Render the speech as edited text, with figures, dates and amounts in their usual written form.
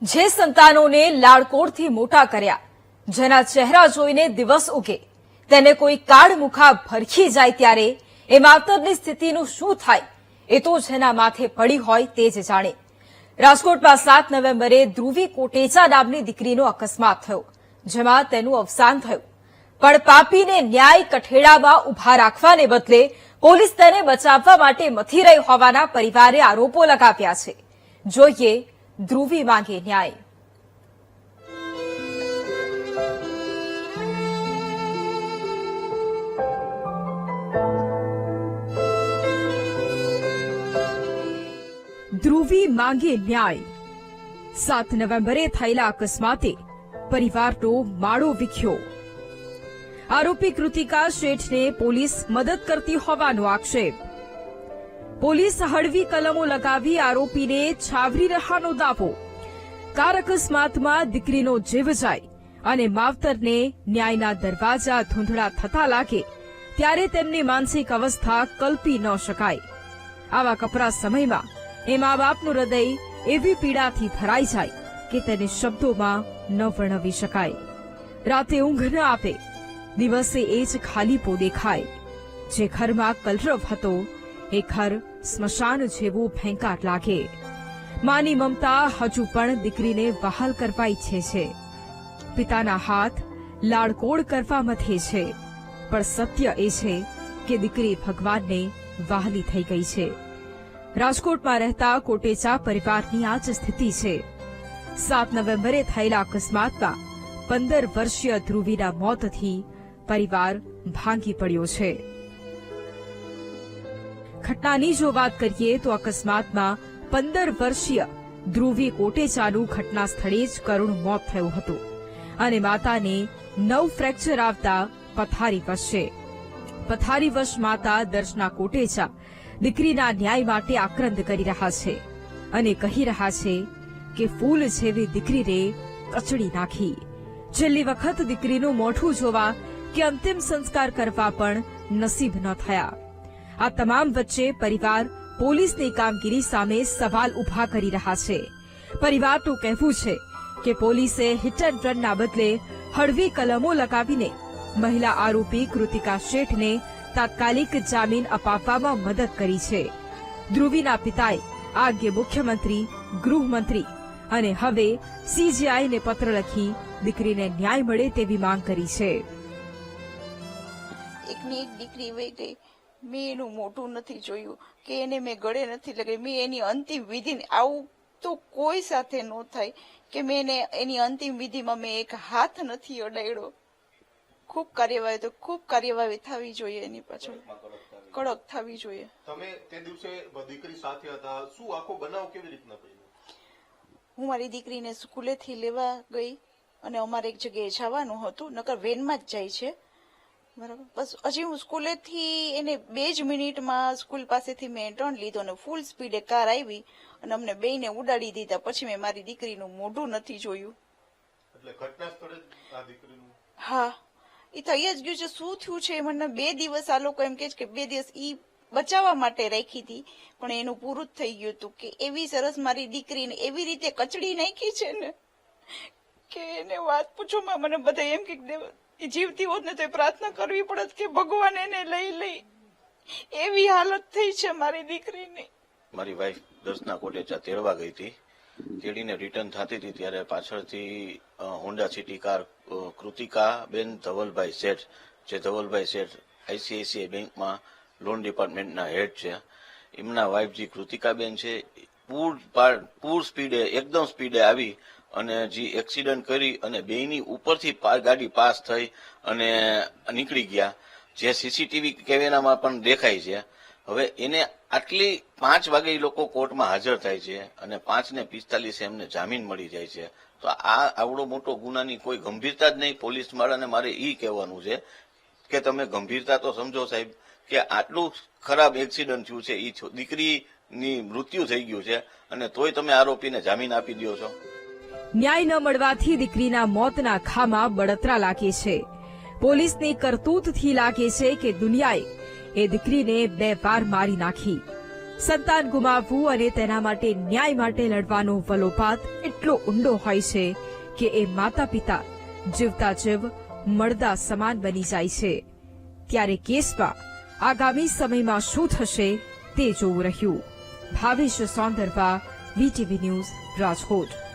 જે સંતાનોને લાડકોડથી મોટા કર્યા, જેના ચહેરા જોઈને દિવસ ઉગે, તેને કોઈ કાળ મુખા ભરખી જાય ત્યારે એ માવતરની સ્થિતિનું શું થાય એ તો જેના માથે પડી હોય તે જ જાણે। રાજકોટમાં 7 નવેમ્બરે ધ્રુવી કોટેચા નામની દીકરીનો અકસ્માત થયો, જેમાં તેનું અવસાન થયું। પણ પાપીને ન્યાય કઠેડામાં ઉભા રાખવાને બદલે પોલીસ તેને બચાવવા માટે મથી રહી હોવાના પરિવારે આરોપો લગાવ્યા છે। જોઈએ ધ્રુવી માંગે ન્યાય। ધ્રુવી માંગે ન્યાય। 7 નવેમ્બરે થયેલા અકસ્માતે પરિવારનો માળો વિખ્યો। આરોપી કૃતિકા શેઠને પોલીસ મદદ કરતી હોવાનો આક્ષેપ। પોલીસ હળવી કલમો લગાવી આરોપીને છાવરી રહ્યાનો દાવો। કાર અકસ્માતમાં દીકરીનો જીવ જાય અને માવતરને ન્યાયના દરવાજા ધૂંધળા થતા લાગે ત્યારે તેમની માનસિક અવસ્થા કલ્પી ન શકાય। આવા કપરા સમયમાં એ મા બાપનું હૃદય એવી પીડાથી ભરાઈ જાય કે તેને શબ્દોમાં ન વર્ણવી શકાય। રાતે ઊંઘ ન આપે, દિવસે એ જ ખાલીપો દેખાય। જે ઘરમાં કલરવ હતો એ ઘર સ્મશાન જેવું ભયંકર લાગે। માની મમતા હજુ પણ દીકરીને વહાલ કરવા ઈચ્છે છે, પિતાના હાથ લાડકોડ કરવા મથે છે, પણ સત્ય એ છે કે દીકરી ભગવાનને વહાલી થઈ ગઈ છે। રાજકોટમાં રહેતા કોટેચા પરિવારની આ જ સ્થિતિ છે। 7 નવેમ્બરે થયેલા અકસ્માતમાં 15 વર્ષીય ધ્રુવીના મોતથી પરિવાર ભાંગી પડ્યો છે। ઘટનાની જો વાત કરીએ તો અકસ્માતમાં 15 વર્ષીય ધ્રુવી કોટેચાનું ઘટના સ્થળે જ કરુણ મોત થયું હતું અને માતાને 9 ફ્રેક્ચર આવતા પથારીવશ છે। પથારીવશ માતા દર્શના કોટેચા દીકરીના ન્યાય માટે આક્રંદ કરી રહ્યા છે અને કહી રહ્યા છે કે ફૂલ જેવી દીકરીને કચડી નાખી। છેલ્લી વખત દીકરીનું મોઢું જોવા કે અંતિમ સંસ્કાર કરવા પણ નસીબ ન થયા। આ તમામ વચ્ચે પરિવાર પોલીસની કામગીરી સામે સવાલ ઉભા કરી રહ્યા છે। પરિવારનું કહેવું છે કે પોલીસે હિટ એન્ડ રનના બદલે હળવી કલમો લગાવીને મહિલા આરોપી કૃતિકા શેઠને તાત્કાલિક જામીન અપાવવામાં મદદ કરી છે। ધ્રુવીના પિતાએ આ અંગે મુખ્યમંત્રી, ગૃહમંત્રી અને હવે સીજીઆઈને પત્ર લખી દીકરીને ન્યાય મળે તેવી માંગ કરી છે। એકની એક દીકરી વહી ગઈ, મેં એનું મોઢું નથી જોયું કે એને મેં ગળે નથી લગાવી, મેં એની અંતિમ વિધિ, આવું તો કોઈ સાથે ન થાય કે મેં એની અંતિમ વિધિમાં મેં એક હાથ નથી અડાડ્યો। ખૂબ કાર્યવાહી થવી જોઈએ, એની પાછળ કડક થવી જોઈએ। તમે તે દિવસે દીકરી સાથે હતા, શું આખો બનાવ કેવી રીતના બન્યો? હું મારી દીકરીને સ્કૂલેથી લેવા ગઈ અને અમારે એક જગ્યાએ જવાનું હતું, નકર વેનમાં જ જાય છે, બરાબર। બસ હજી હું સ્કૂલેથી એને 2 જ મિનિટમાં સ્કૂલ પાસેથી મેં ટર્ન લીધો અને ફૂલ સ્પીડે કાર આવી અને અમને બેયને ઉડાડી દીધા। પછી મેં મારી દીકરીનું મોઢું નથી જોયું। એટલે ઘટના સ્થળે આ દીકરીનું? હા, એ થઈ જ ગયું છે। શું થયું છે મને 2 દિવસ આ લોકો એમ કે છે કે 2 દિવસ ઈ બચાવવા માટે રાખી હતી, પણ એનું પૂરું જ થઈ ગયું હતું કે એવી સરસ મારી દીકરીને એવી રીતે કચડી નાખી છે ને કે એને વાત પૂછોમાં મને બધા એમ કે જીવતી હોત ને તો પ્રાર્થના કરવી પડત કે ભગવાન એને લઈ એવી હાલત થઈ છે મારી દીકરીની। મારી વાઈફ દર્શના કોટેચા તેડવા ગઈ હતી, તેડીને રિટર્ન થતી હતી ત્યારે પાછળથી હોન્ડા સિટી કાર કૃતિકા બેન ધવલભાઈ શેઠ, જે ધવલભાઈ શેઠ આઈસીઆઈસીઆઈ બેંકમાં લોન ડિપાર્ટમેન્ટના હેડ છે, એમના વાઈફ જે કૃતિકાબેન છે પૂર સ્પીડે એકદમ સ્પીડે આવી અને જે એક્સિડન્ટ કરી અને બેયની ઉપરથી ગાડી પાસ થઈ અને નીકળી ગયા, જે સીસીટીવી કેમેરામાં પણ દેખાય છે। હવે એને આટલી 5 વાગે લોકો કોર્ટમાં હાજર થાય છે અને 5:45 એમને જામીન મળી જાય છે, તો આ આવડો મોટો ગુનાની કોઈ ગંભીરતા જ નહીં। પોલીસ વાળાને મારે એ કહેવાનું છે કે તમે ગંભીરતા તો સમજો સાહેબ, કે આટલું ખરાબ એક્સિડન્ટ થયું છે, એ દીકરીની મૃત્યુ થઈ ગયું છે અને તોય તમે આરોપીને જામીન આપી દો છો। ન્યાય ન મળવાથી દીકરીના મોતના ખામાં બળતરા લાગે છે। પોલીસની કરતૂતથી લાગે છે કે દુનિયાએ એ દીકરીને 2 વાર મારી નાખી। સંતાન ગુમાવવું અને તેના માટે ન્યાય માટે લડવાનો વલોપાત એટલો ઊંડો હોય છે કે એ માતા પિતા જીવતા જીવ મળદા સમાન બની જાય છે. ત્યારે કેસમાં આગામી સમયમાં શું થશે તે જોવું રહ્યું. Bhavesh Sondarva, VTV news, Rajkot.